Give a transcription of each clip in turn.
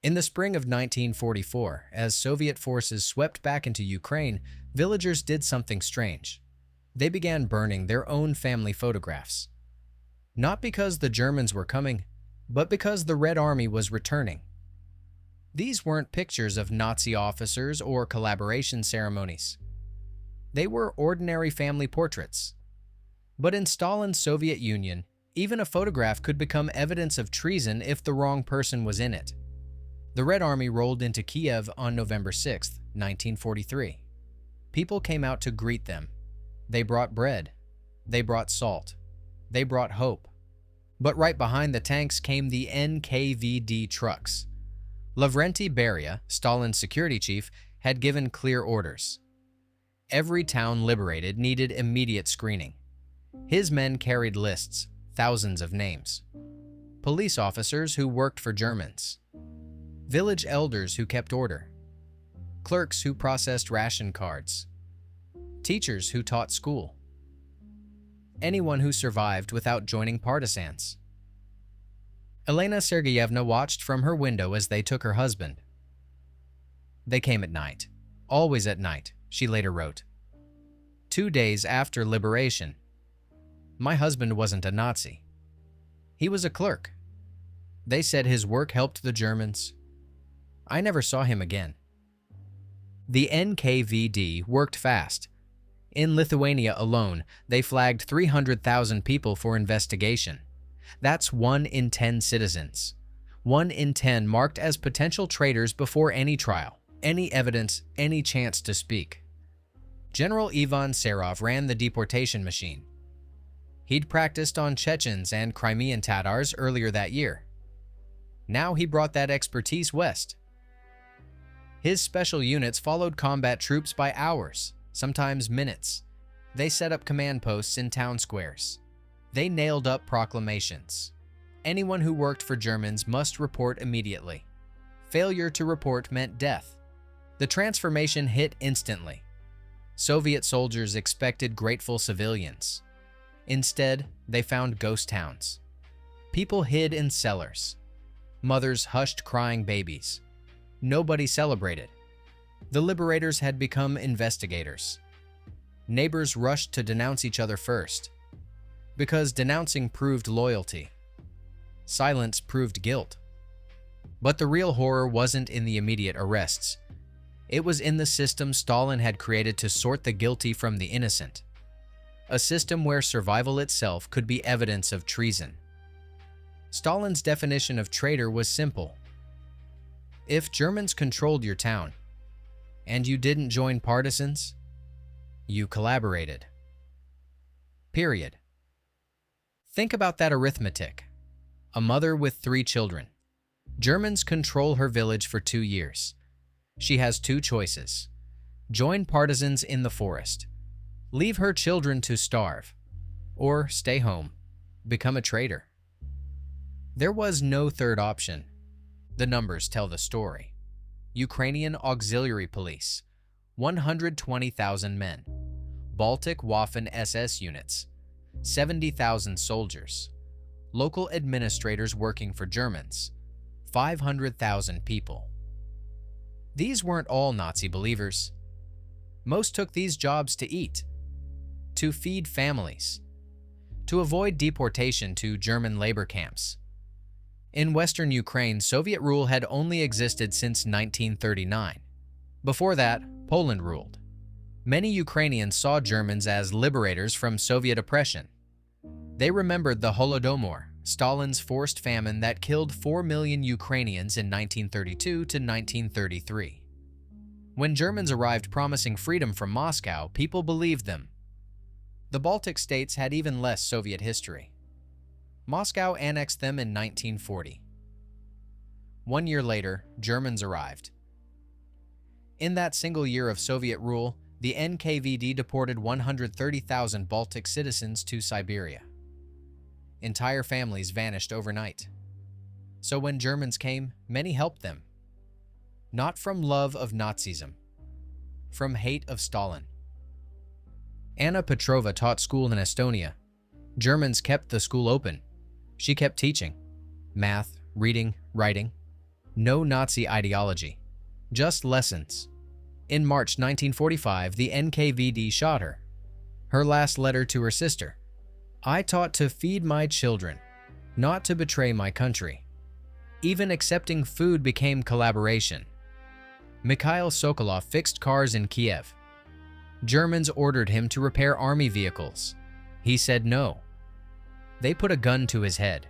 In the spring of 1944, as Soviet forces swept back into Ukraine, villagers did something strange. They began burning their own family photographs. Not because the Germans were coming, but because the Red Army was returning. These weren't pictures of Nazi officers or collaboration ceremonies. They were ordinary family portraits. But in Stalin's Soviet Union, even a photograph could become evidence of treason if the wrong person was in it. The Red Army rolled into Kiev on November 6, 1943. People came out to greet them. They brought bread. They brought salt. They brought hope. But right behind the tanks came the NKVD trucks. Lavrenti Beria, Stalin's security chief, had given clear orders. Every town liberated needed immediate screening. His men carried lists, thousands of names. Police officers who worked for Germans. Village elders who kept order. Clerks who processed ration cards. Teachers who taught school. Anyone who survived without joining partisans. Elena Sergeyevna watched from her window as they took her husband. They came at night. Always at night, she later wrote. 2 days after liberation. My husband wasn't a Nazi. He was a clerk. They said his work helped the Germans. I never saw him again. The NKVD worked fast. In Lithuania alone, they flagged 300,000 people for investigation. That's 1 in 10 citizens. 1 in 10 marked as potential traitors before any trial, any evidence, any chance to speak. General Ivan Serov ran the deportation machine. He'd practiced on Chechens and Crimean Tatars earlier that year. Now he brought that expertise west. His special units followed combat troops by hours, sometimes minutes. They set up command posts in town squares. They nailed up proclamations. Anyone who worked for Germans must report immediately. Failure to report meant death. The transformation hit instantly. Soviet soldiers expected grateful civilians. Instead, they found ghost towns. People hid in cellars. Mothers hushed crying babies. Nobody celebrated. The liberators had become investigators. Neighbors rushed to denounce each other first, because denouncing proved loyalty. Silence proved guilt. But the real horror wasn't in the immediate arrests. It was in the system Stalin had created to sort the guilty from the innocent. A system where survival itself could be evidence of treason. Stalin's definition of traitor was simple. If Germans controlled your town, and you didn't join partisans, you collaborated. Period. Think about that arithmetic. A mother with 3 children. Germans control her village for 2 years. She has 2 choices. Join partisans in the forest. Leave her children to starve. Or stay home. Become a traitor. There was no third option. The numbers tell the story. Ukrainian Auxiliary Police, 120,000 men. Baltic Waffen SS units, 70,000 soldiers. Local administrators working for Germans, 500,000 people. These weren't all Nazi believers. Most took these jobs to eat, to feed families, to avoid deportation to German labor camps. In Western Ukraine, Soviet rule had only existed since 1939. Before that, Poland ruled. Many Ukrainians saw Germans as liberators from Soviet oppression. They remembered the Holodomor, Stalin's forced famine that killed 4 million Ukrainians in 1932 to 1933. When Germans arrived promising freedom from Moscow, people believed them. The Baltic states had even less Soviet history. Moscow annexed them in 1940. 1 year later, Germans arrived. In that single year of Soviet rule, the NKVD deported 130,000 Baltic citizens to Siberia. Entire families vanished overnight. So when Germans came, many helped them. Not from love of Nazism, from hate of Stalin. Anna Petrova taught school in Estonia. Germans kept the school open. She kept teaching math, reading, writing. No Nazi ideology, just lessons. In March 1945, the NKVD shot her. Her last letter to her sister: "I taught to feed my children, not to betray my country." Even accepting food became collaboration. Mikhail Sokolov fixed cars in Kiev. Germans ordered him to repair army vehicles. He said no. They put a gun to his head.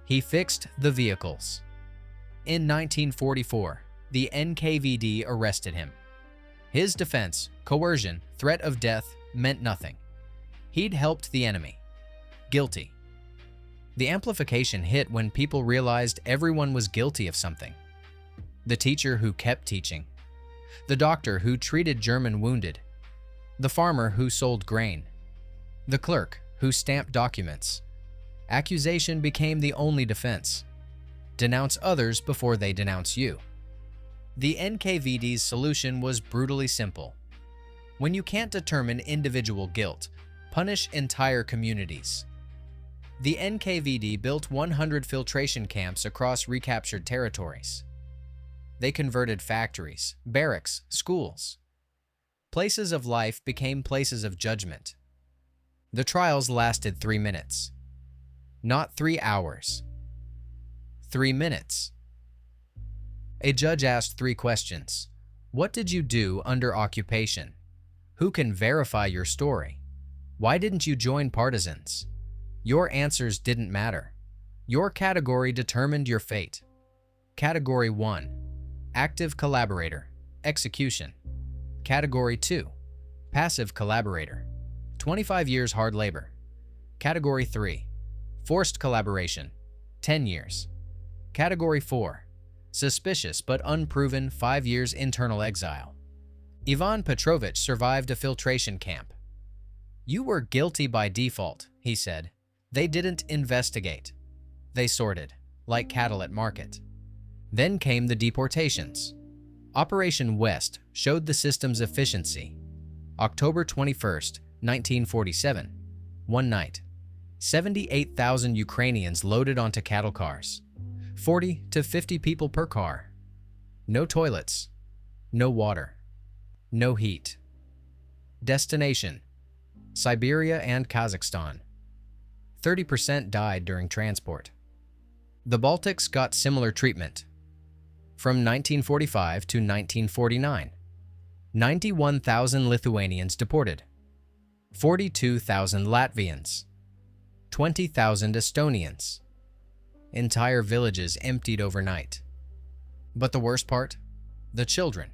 He fixed the vehicles. In 1944, the NKVD arrested him. His defense, coercion, threat of death, meant nothing. He'd helped the enemy. Guilty. The amplification hit when people realized everyone was guilty of something. The teacher who kept teaching. The doctor who treated German wounded. The farmer who sold grain. The clerk who stamped documents. Accusation became the only defense. Denounce others before they denounce you. The NKVD's solution was brutally simple. When you can't determine individual guilt, punish entire communities. The NKVD built 100 filtration camps across recaptured territories. They converted factories, barracks, schools. Places of life became places of judgment. The trials lasted 3 minutes. Not 3 hours. 3 minutes. A judge asked 3 questions. What did you do under occupation? Who can verify your story? Why didn't you join partisans? Your answers didn't matter. Your category determined your fate. Category 1. Active collaborator. Execution. Category 2. Passive collaborator. 25 years hard labor. Category 3. Forced collaboration. 10 years. Category 4. Suspicious but unproven 5 years internal exile. Ivan Petrovich survived a filtration camp. You were guilty by default, he said. They didn't investigate. They sorted, like cattle at market. Then came the deportations. Operation West showed the system's efficiency. October 21st, 1947. One night. 78,000 Ukrainians loaded onto cattle cars. 40 to 50 people per car. No toilets. No water. No heat. Destination: Siberia and Kazakhstan. 30% died during transport. The Baltics got similar treatment. From 1945 to 1949, 91,000 Lithuanians deported, 42,000 Latvians, 20,000 Estonians. Entire villages emptied overnight. But the worst part? The children.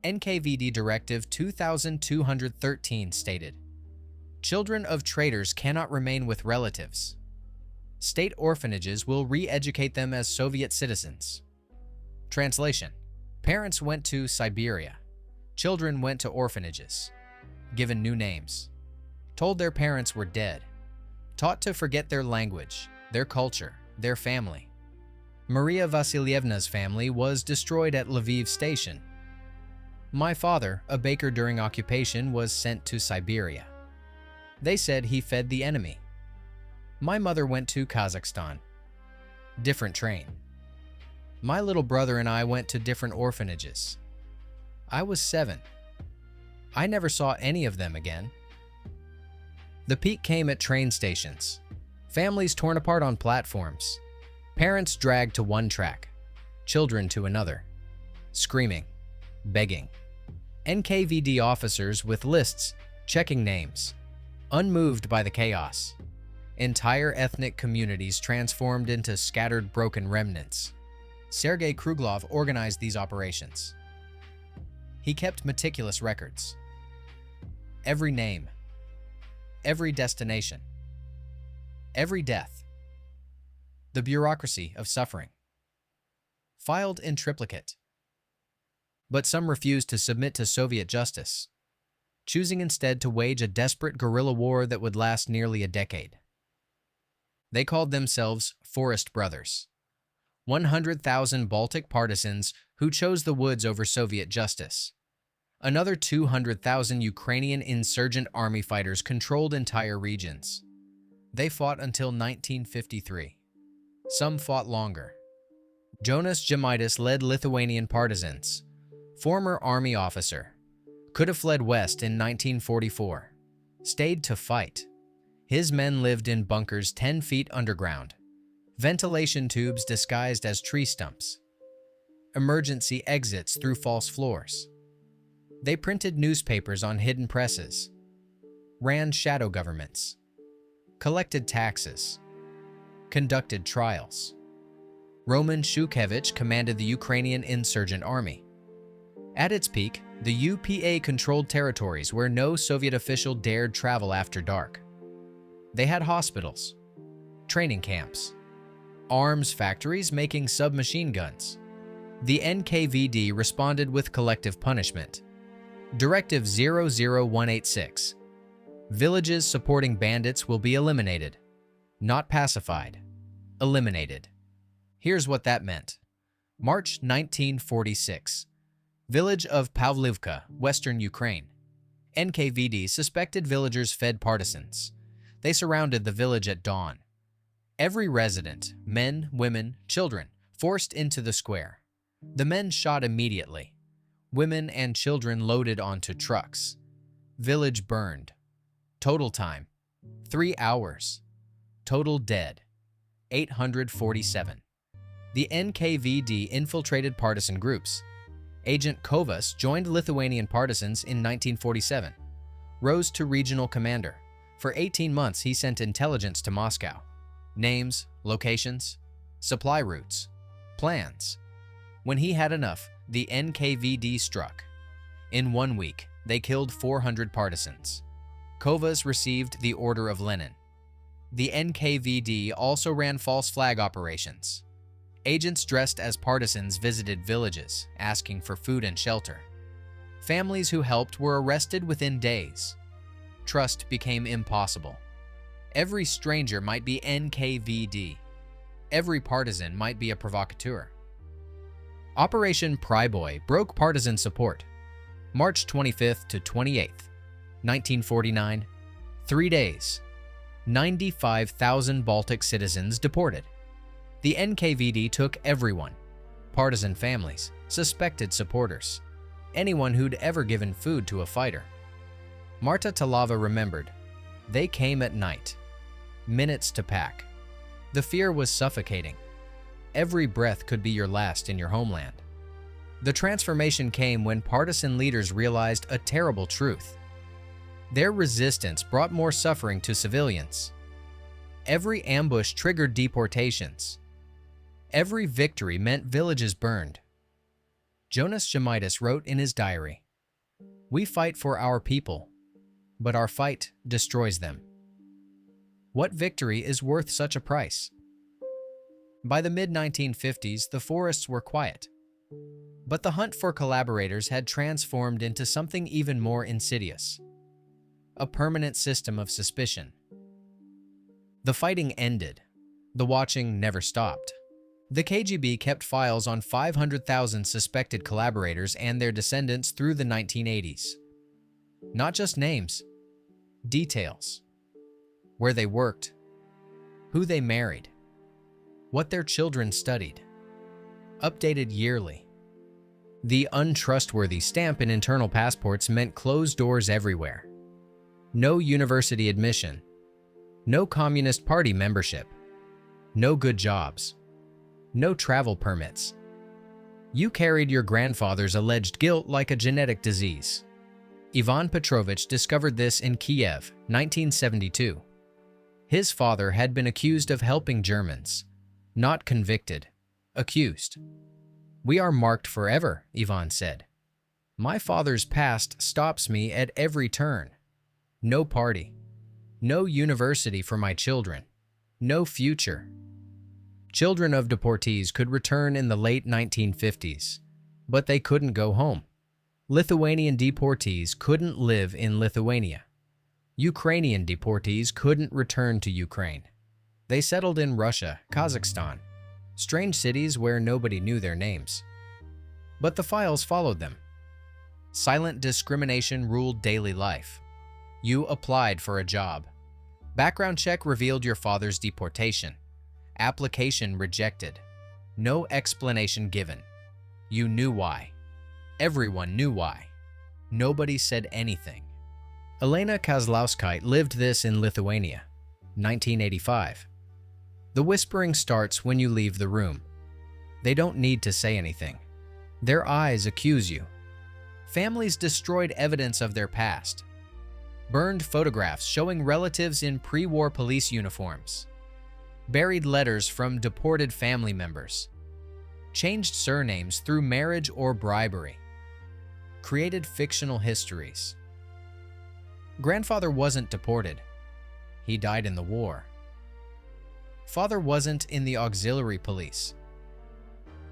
NKVD Directive 2213 stated, "Children of traitors cannot remain with relatives. State orphanages will re-educate them as Soviet citizens." Translation: Parents went to Siberia. Children went to orphanages. Given new names. Told their parents were dead. Taught to forget their language, their culture, their family. Maria Vasilyevna's family was destroyed at Lviv station. My father, a baker during occupation, was sent to Siberia. They said he fed the enemy. My mother went to Kazakhstan. Different train. My little brother and I went to different orphanages. I was 7. I never saw any of them again. The peak came at train stations. Families torn apart on platforms. Parents dragged to one track. Children to another. Screaming. Begging. NKVD officers with lists, checking names. Unmoved by the chaos. Entire ethnic communities transformed into scattered broken remnants. Sergei Kruglov organized these operations. He kept meticulous records. Every name. Every destination. Every death. The bureaucracy of suffering. Filed in triplicate. But some refused to submit to Soviet justice, choosing instead to wage a desperate guerrilla war that would last nearly a decade. They called themselves Forest Brothers. 100,000 Baltic partisans who chose the woods over Soviet justice. Another 200,000 Ukrainian insurgent army fighters controlled entire regions. They fought until 1953. Some fought longer. Jonas Žemaitis led Lithuanian partisans. Former army officer. Could have fled west in 1944. Stayed to fight. His men lived in bunkers 10 feet underground. Ventilation tubes disguised as tree stumps. Emergency exits through false floors. They printed newspapers on hidden presses. Ran shadow governments. Collected taxes. Conducted trials. Roman Shukhevich commanded the Ukrainian insurgent army. At its peak, the UPA controlled territories where no Soviet official dared travel after dark. They had hospitals, training camps, arms factories making submachine guns. The NKVD responded with collective punishment. Directive 00186. Villages supporting bandits will be eliminated. Not pacified. Eliminated. Here's what that meant. March 1946. Village of Pavlivka, Western Ukraine. NKVD suspected villagers fed partisans. They surrounded the village at dawn. Every resident, men, women, children, forced into the square. The men shot immediately. Women and children loaded onto trucks. Village burned. Total time, 3 hours. Total dead, 847. The NKVD infiltrated partisan groups. Agent Kovas joined Lithuanian partisans in 1947. Rose to regional commander. For 18 months, he sent intelligence to Moscow. Names, locations, supply routes, plans. When he had enough, the NKVD struck. In 1 week, they killed 400 partisans. Kovas received the Order of Lenin. The NKVD also ran false flag operations. Agents dressed as partisans visited villages, asking for food and shelter. Families who helped were arrested within days. Trust became impossible. Every stranger might be NKVD. Every partisan might be a provocateur. Operation Pryboy broke partisan support. March 25th to 28th, 1949. 3 days. 95,000 Baltic citizens deported. The NKVD took everyone. Partisan families, suspected supporters, anyone who'd ever given food to a fighter. Marta Talava remembered. They came at night. Minutes to pack. The fear was suffocating. Every breath could be your last in your homeland. The transformation came when partisan leaders realized a terrible truth. Their resistance brought more suffering to civilians. Every ambush triggered deportations. Every victory meant villages burned. Jonas Žemaitis wrote in his diary, "We fight for our people, but our fight destroys them." What victory is worth such a price? By the mid-1950s, the forests were quiet. But the hunt for collaborators had transformed into something even more insidious. A permanent system of suspicion. The fighting ended. The watching never stopped. The KGB kept files on 500,000 suspected collaborators and their descendants through the 1980s. Not just names, details. Where they worked, who they married, what their children studied. Updated yearly. The untrustworthy stamp in internal passports meant closed doors everywhere. No university admission. No Communist Party membership. No good jobs. No travel permits. You carried your grandfather's alleged guilt like a genetic disease. Ivan Petrovich discovered this in Kiev, 1972. His father had been accused of helping Germans. Not convicted. Accused. "We are marked forever," Ivan said. "My father's past stops me at every turn. No party. No university for my children. No future." Children of deportees could return in the late 1950s, but they couldn't go home. Lithuanian deportees couldn't live in Lithuania. Ukrainian deportees couldn't return to Ukraine. They settled in Russia, Kazakhstan, strange cities where nobody knew their names. But the files followed them. Silent discrimination ruled daily life. You applied for a job. Background check revealed your father's deportation. Application rejected. No explanation given. You knew why. Everyone knew why. Nobody said anything. Elena Kozlowskite lived this in Lithuania, 1985. The whispering starts when you leave the room. They don't need to say anything. Their eyes accuse you. Families destroyed evidence of their past. Burned photographs showing relatives in pre-war police uniforms. Buried letters from deported family members. Changed surnames through marriage or bribery. Created fictional histories. Grandfather wasn't deported. He died in the war. Father wasn't in the auxiliary police.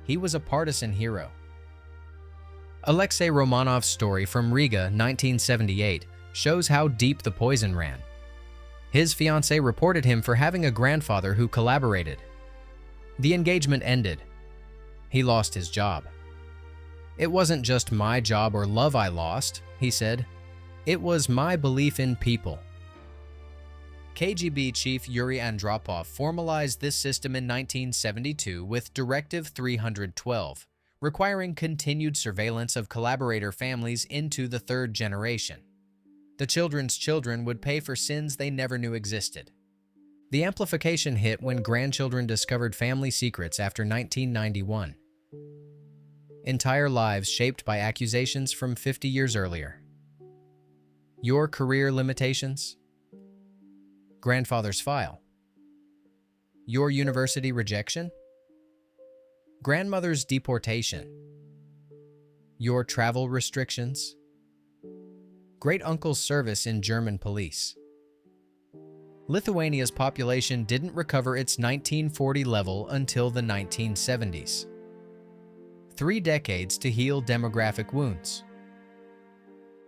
He was a partisan hero. Alexei Romanov's story from Riga, 1978, shows how deep the poison ran. His fiancée reported him for having a grandfather who collaborated. The engagement ended. He lost his job. "It wasn't just my job or love I lost," he said. "It was my belief in people." KGB chief Yuri Andropov formalized this system in 1972 with Directive 312, requiring continued surveillance of collaborator families into the third generation. The children's children would pay for sins they never knew existed. The amplification hit when grandchildren discovered family secrets after 1991. Entire lives shaped by accusations from 50 years earlier. Your career limitations? Grandfather's file. Your university rejection? Grandmother's deportation. Your travel restrictions? Great-uncle's service in German police. Lithuania's population didn't recover its 1940 level until the 1970s. 3 decades to heal demographic wounds.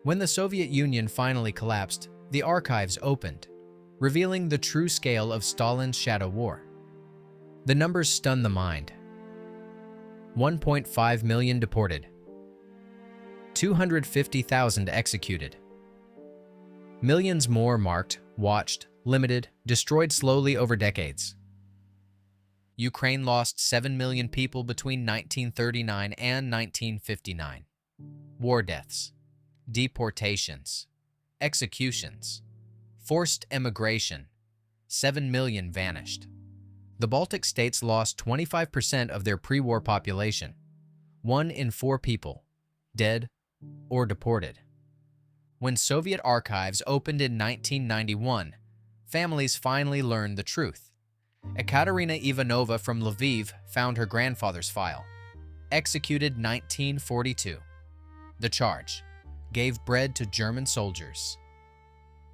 When the Soviet Union finally collapsed, the archives opened, revealing the true scale of Stalin's shadow war. The numbers stun the mind. 1.5 million deported. 250,000 executed. Millions more marked, watched, limited, destroyed slowly over decades. Ukraine lost 7 million people between 1939 and 1959. War deaths, deportations, executions, forced emigration. 7 million vanished. The Baltic states lost 25% of their pre-war population. 1 in 4 people, dead or deported. When Soviet archives opened in 1991, families finally learned the truth. Ekaterina Ivanova from Lviv found her grandfather's file. Executed 1942. The charge: gave bread to German soldiers.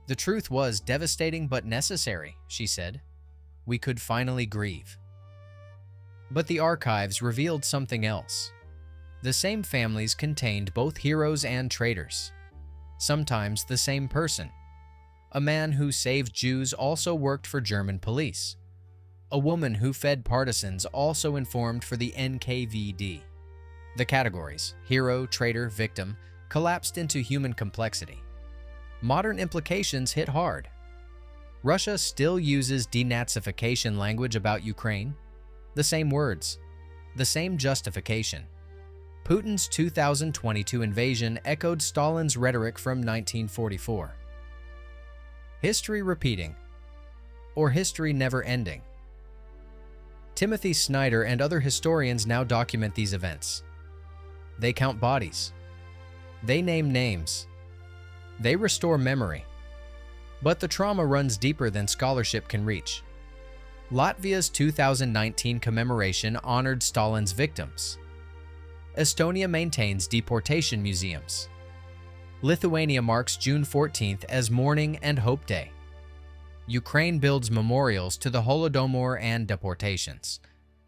The truth was devastating but necessary, she said. We could finally grieve. But the archives revealed something else. The same families contained both heroes and traitors. Sometimes the same person. A man who saved Jews also worked for German police. A woman who fed partisans also informed for the NKVD. The categories, hero, traitor, victim, collapsed into human complexity. Modern implications hit hard. Russia still uses denazification language about Ukraine. The same words, the same justification. Putin's 2022 invasion echoed Stalin's rhetoric from 1944. History repeating, or history never ending. Timothy Snyder and other historians now document these events. They count bodies. They name names. They restore memory. But the trauma runs deeper than scholarship can reach. Latvia's 2019 commemoration honored Stalin's victims. Estonia maintains deportation museums. Lithuania marks June 14th as Mourning and Hope Day. Ukraine builds memorials to the Holodomor and deportations.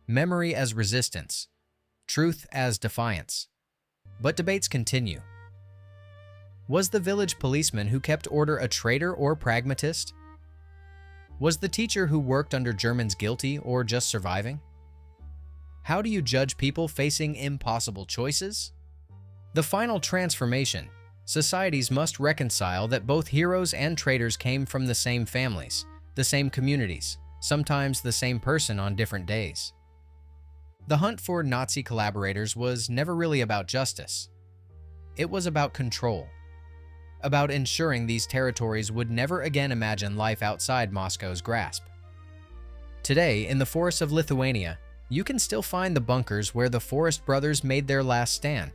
Memory as resistance. Truth as defiance. But debates continue. Was the village policeman who kept order a traitor or pragmatist? Was the teacher who worked under Germans guilty or just surviving? How do you judge people facing impossible choices? The final transformation. Societies must reconcile that both heroes and traitors came from the same families, the same communities, sometimes the same person on different days. The hunt for Nazi collaborators was never really about justice. It was about control, about ensuring these territories would never again imagine life outside Moscow's grasp. Today, in the forests of Lithuania, you can still find the bunkers where the Forest Brothers made their last stand.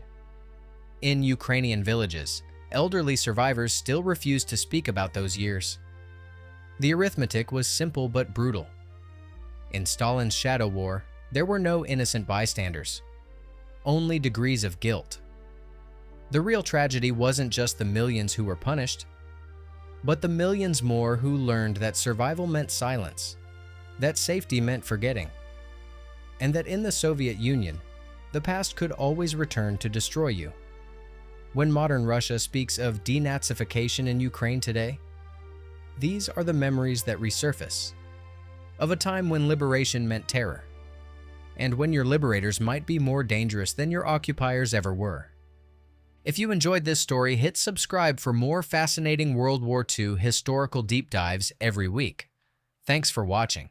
In Ukrainian villages, elderly survivors still refuse to speak about those years. The arithmetic was simple but brutal. In Stalin's shadow war, there were no innocent bystanders, only degrees of guilt. The real tragedy wasn't just the millions who were punished, but the millions more who learned that survival meant silence, that safety meant forgetting, and that in the Soviet Union, the past could always return to destroy you. When modern Russia speaks of denazification in Ukraine today, these are the memories that resurface, of a time when liberation meant terror, and when your liberators might be more dangerous than your occupiers ever were. If you enjoyed this story, hit subscribe for more fascinating World War II historical deep dives every week. Thanks for watching.